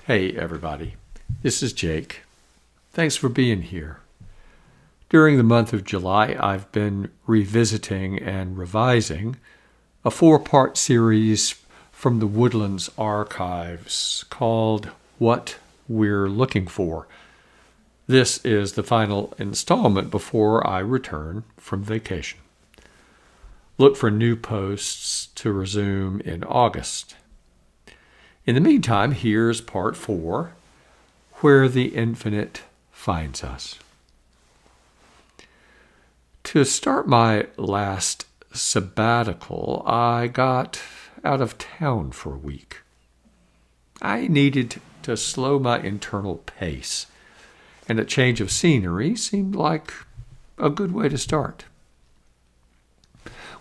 Hey everybody, this is Jake. Thanks for being here. During the month of July, I've been revisiting and revising a 4-part series from the Woodlands archives called What We're Looking For. This is the final installment before I return from vacation. Look for new posts to resume in August. In the meantime, here's part 4, Where the Infinite Finds Us. To start my last sabbatical, I got out of town for a week. I needed to slow my internal pace, and a change of scenery seemed like a good way to start.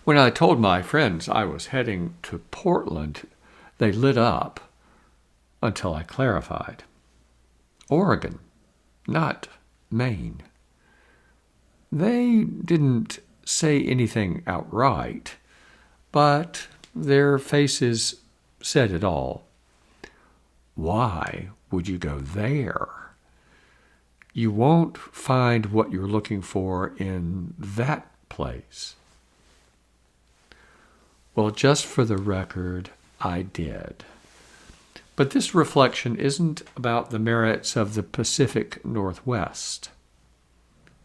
When I told my friends I was heading to Portland, they lit up until I clarified. Oregon, not Maine. They didn't say anything outright, but their faces said it all. Why would you go there? You won't find what you're looking for in that place. Well, just for the record, I did. But this reflection isn't about the merits of the Pacific Northwest.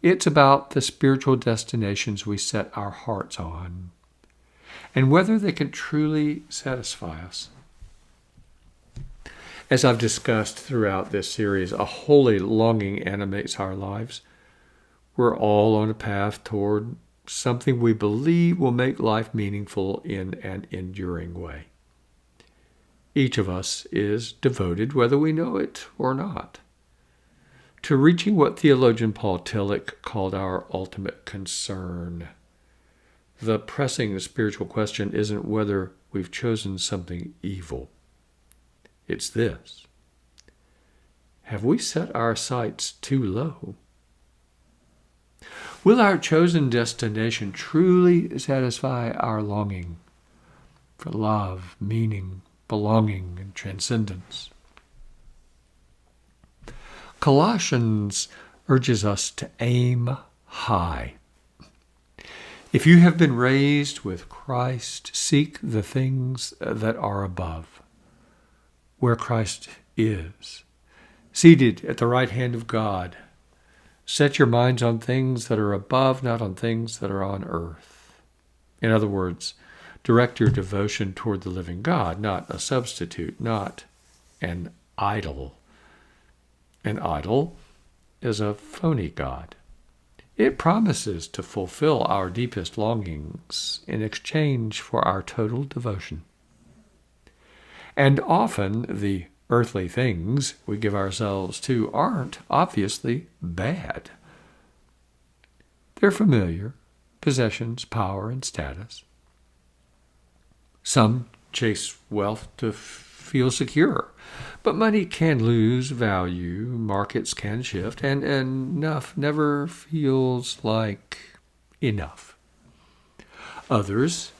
It's about the spiritual destinations we set our hearts on, and whether they can truly satisfy us. As I've discussed throughout this series, a holy longing animates our lives. We're all on a path toward something we believe will make life meaningful in an enduring way. Each of us is devoted, whether we know it or not, to reaching what theologian Paul Tillich called our ultimate concern. The pressing spiritual question isn't whether we've chosen something evil. It's this: have we set our sights too low? Will our chosen destination truly satisfy our longing for love, meaning, belonging, and transcendence? Colossians urges us to aim high. If you have been raised with Christ, seek the things that are above, where Christ is, seated at the right hand of God. Set your minds on things that are above, not on things that are on earth. In other words, direct your devotion toward the living God, not a substitute, not an idol. An idol is a phony God. It promises to fulfill our deepest longings in exchange for our total devotion. And often the earthly things we give ourselves to aren't obviously bad. They're familiar, possessions, power, and status. Some chase wealth to feel secure, but money can lose value, markets can shift, and enough never feels like enough. Others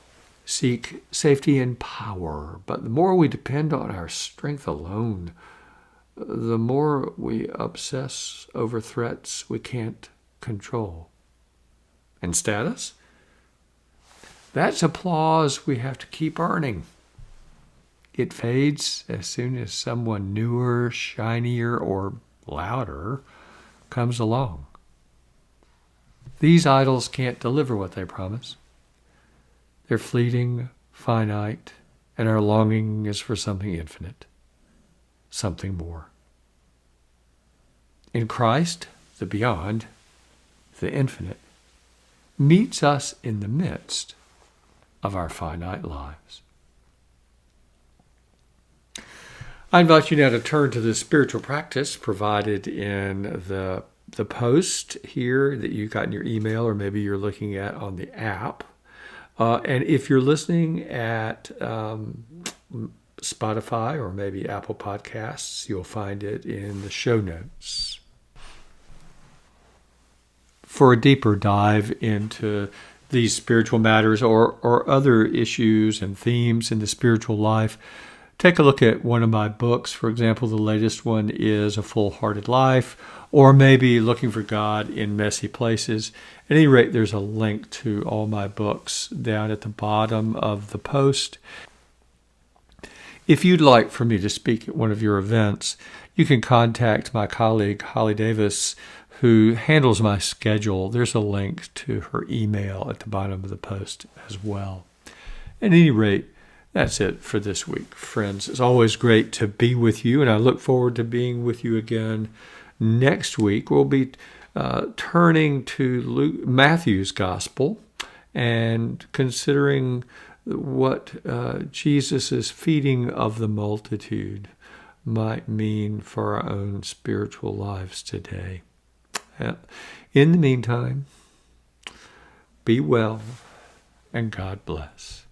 seek safety and power, but the more we depend on our strength alone, the more we obsess over threats we can't control. And status? That's applause we have to keep earning. It fades as soon as someone newer, shinier, or louder comes along. These idols can't deliver what they promise. They're fleeting, finite, and our longing is for something infinite, something more. In Christ, the beyond, the infinite, meets us in the midst of our finite lives. I invite you now to turn to the spiritual practice provided in the post here that you got in your email, or maybe you're looking at on the app. And if you're listening at Spotify or maybe Apple Podcasts, you'll find it in the show notes. For a deeper dive into these spiritual matters or other issues and themes in the spiritual life, take a look at one of my books. For example, the latest one is A Full-Hearted Life, or maybe Looking for God in Messy Places. At any rate, there's a link to all my books down at the bottom of the post. If you'd like for me to speak at one of your events, you can contact my colleague, Holly Davis, who handles my schedule. There's a link to her email at the bottom of the post as well. At any rate, that's it for this week, friends. It's always great to be with you, and I look forward to being with you again next week. We'll be turning to Matthew's Gospel and considering what Jesus' feeding of the multitude might mean for our own spiritual lives today. In the meantime, be well and God bless.